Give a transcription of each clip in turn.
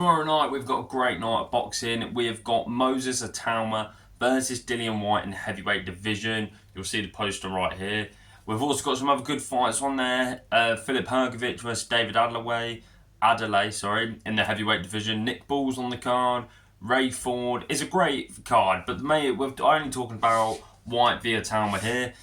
Tomorrow night we've got a great night of boxing. We have got Moses ITAUMA versus Dillian Whyte in the heavyweight division. You'll see the poster right here. We've also got some other good fights on there. Philip Hrgovic versus David Adelaide, in the heavyweight division. Nick Ball's on the card. Ray Ford. It's a great card, but we're only talking about Whyte via ITAUMA here.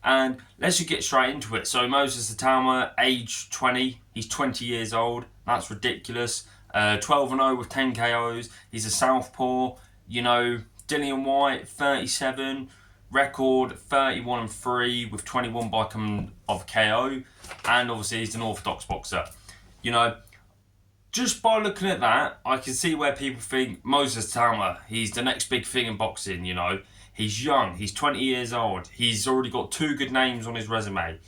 And let's just get straight into it. So Moses ITAUMA, age 20. He's 20 years old. That's ridiculous. 12-0 with 10 KOs. He's a southpaw. Dillian Whyte, 37. Record 31-3 with 21 by command of KO. And obviously he's an orthodox boxer. Just by looking at that, I can see where people think Moses ITAUMA, he's the next big thing in boxing, He's young, he's 20 years old, he's already got 2 good names on his resume,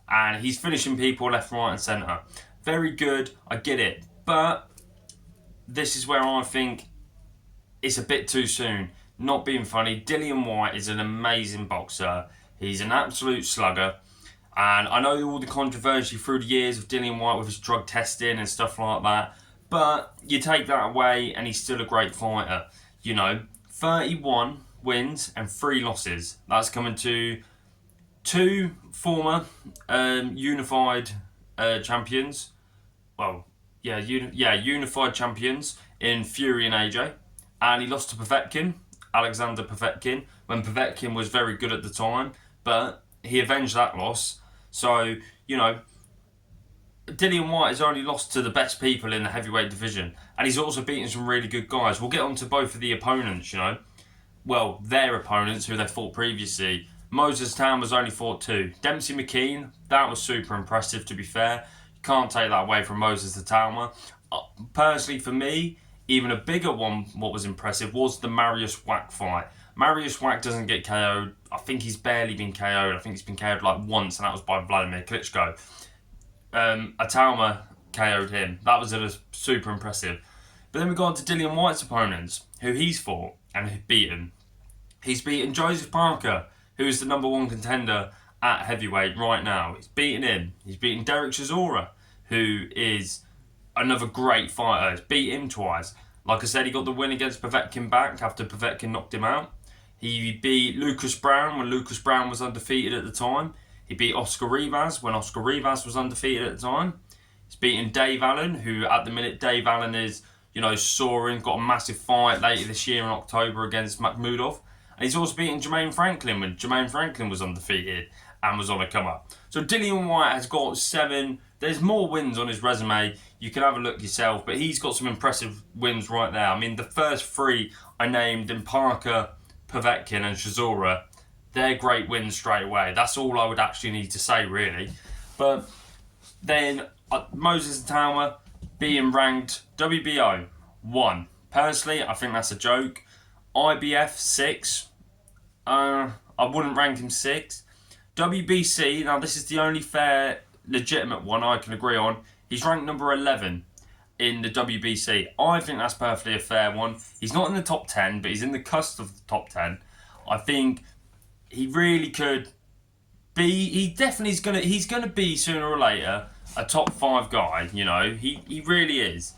and he's finishing people left, right and centre. Very good, I get it, but this is where I think it's a bit too soon. Not being funny, Dillian Whyte is an amazing boxer. He's an absolute slugger. And I know all the controversy through the years of Dillian Whyte with his drug testing and stuff like that, but you take that away and he's still a great fighter. 31 wins and 3 losses. That's coming to 2 former unified champions. Unified champions in Fury and AJ. And he lost to Alexander Povetkin, when Povetkin was very good at the time, but he avenged that loss. So, Dillian Whyte has only lost to the best people in the heavyweight division, and he's also beaten some really good guys. We'll get on to both of the opponents, Well, their opponents who they fought previously. Moses ITAUMA's only fought 2. Dempsey McKean, that was super impressive, to be fair. You can't take that away from Moses ITAUMA. Personally, for me, even a bigger one, what was impressive, was the Mariusz Wach fight. Mariusz Wach doesn't get KO'd. I think he's barely been KO'd. I think he's been KO'd like once, and that was by Vladimir Klitschko. ITAUMA KO'd him. That was super impressive. But then we go on to Dillian Whyte's opponents, who he's fought and beaten. He's beaten Joseph Parker, who is the #1 contender at heavyweight right now. He's beaten him. He's beaten Derek Chisora, who is another great fighter. He's beat him twice. Like I said, he got the win against Povetkin back after Povetkin knocked him out. He beat Lucas Brown when Lucas Brown was undefeated at the time. He beat Oscar Rivas when Oscar Rivas was undefeated at the time. He's beaten Dave Allen, who at the minute Dave Allen is, soaring. Got a massive fight later this year in October against Makhmudov. And he's also beaten Jermaine Franklin when Jermaine Franklin was undefeated and was on a come up. So Dillian Whyte has got 7. There's more wins on his resume. You can have a look yourself, but he's got some impressive wins right there. I mean, the first 3 I named in Parker, Povetkin and Chisora, they're great wins straight away. That's all I would actually need to say, really. But then Moses ITAUMA being ranked WBO 1. Personally, I think that's a joke. IBF 6. I wouldn't rank him 6. WBC, now this is the only fair, legitimate one I can agree on. He's ranked number 11 in the WBC. I think that's perfectly a fair one. He's not in the top 10, but he's in the cusp of the top 10. I think he really could be. He's gonna be sooner or later a top 5 guy. He really is.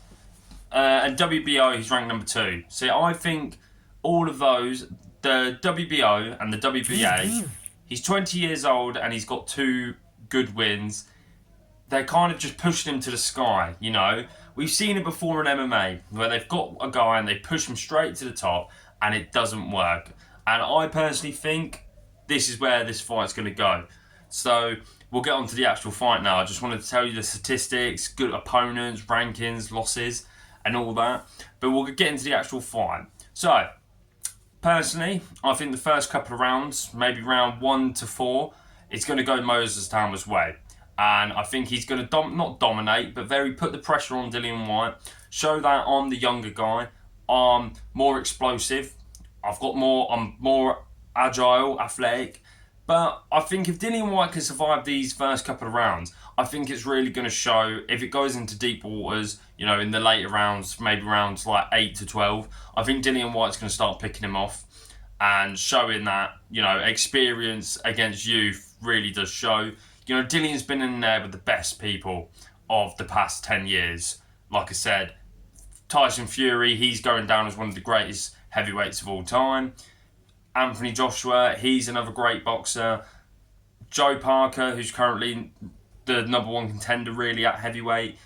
And WBO, he's ranked number 2. So I think all of those, the WBO and the WBA, he's 20 years old and he's got 2 good wins. They're kind of just pushing him to the sky, We've seen it before in MMA, where they've got a guy and they push him straight to the top and it doesn't work. And I personally think this is where this fight's going to go. So we'll get on to the actual fight now. I just wanted to tell you the statistics, good opponents, rankings, losses, and all that. But we'll get into the actual fight. So, personally, I think the first couple of rounds, maybe round 1 to 4, it's going to go Moses ITAUMA's way. And I think he's going to not dominate, but put the pressure on Dillian Whyte. Show that I'm the younger guy. I'm more explosive. I'm more agile, athletic. But I think if Dillian Whyte can survive these first couple of rounds, I think it's really going to show if it goes into deep waters, in the later rounds, maybe rounds like 8 to 12. I think Dillian Whyte's going to start picking him off and showing that, experience against youth really does show. Dillian's been in there with the best people of the past 10 years. Like I said, Tyson Fury, he's going down as one of the greatest heavyweights of all time. Anthony Joshua, he's another great boxer. Joe Parker, who's currently the number one contender really at heavyweight.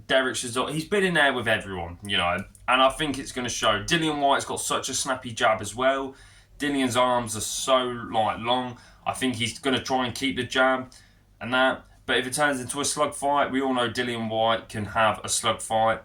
Derek Chisora, he's been in there with everyone, you know, and I think it's going to show. Dillian Whyte's got such a snappy jab as well. Dillian's arms are so long. I think he's going to try and keep the jab and that. But if it turns into a slug fight, we all know Dillian Whyte can have a slug fight.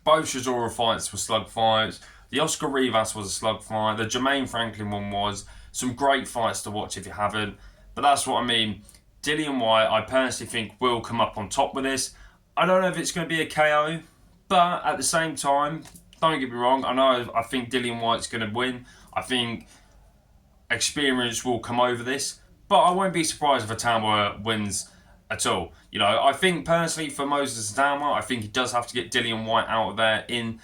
Both Chisora fights were slug fights. The Oscar Rivas was a slug fight. The Jermaine Franklin one was. Some great fights to watch if you haven't. But that's what I mean. Dillian Whyte, I personally think, will come up on top with this. I don't know if it's going to be a KO, but at the same time, don't get me wrong, I think Dillian Whyte's going to win. I think experience will come over this, but I won't be surprised if ITAUMA wins at all. You know, I think personally for Moses ITAUMA, I think he does have to get Dillian Whyte out of there in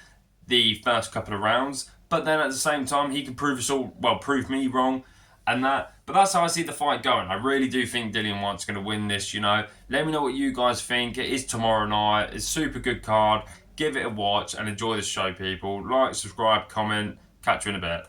the first couple of rounds, but then at the same time, he can prove me wrong. And that, but that's how I see the fight going. I really do think Dillian Whyte's going to win this, you know. Let me know what you guys think. It is tomorrow night. It's a super good card. Give it a watch and enjoy the show, people. Like, subscribe, comment. Catch you in a bit.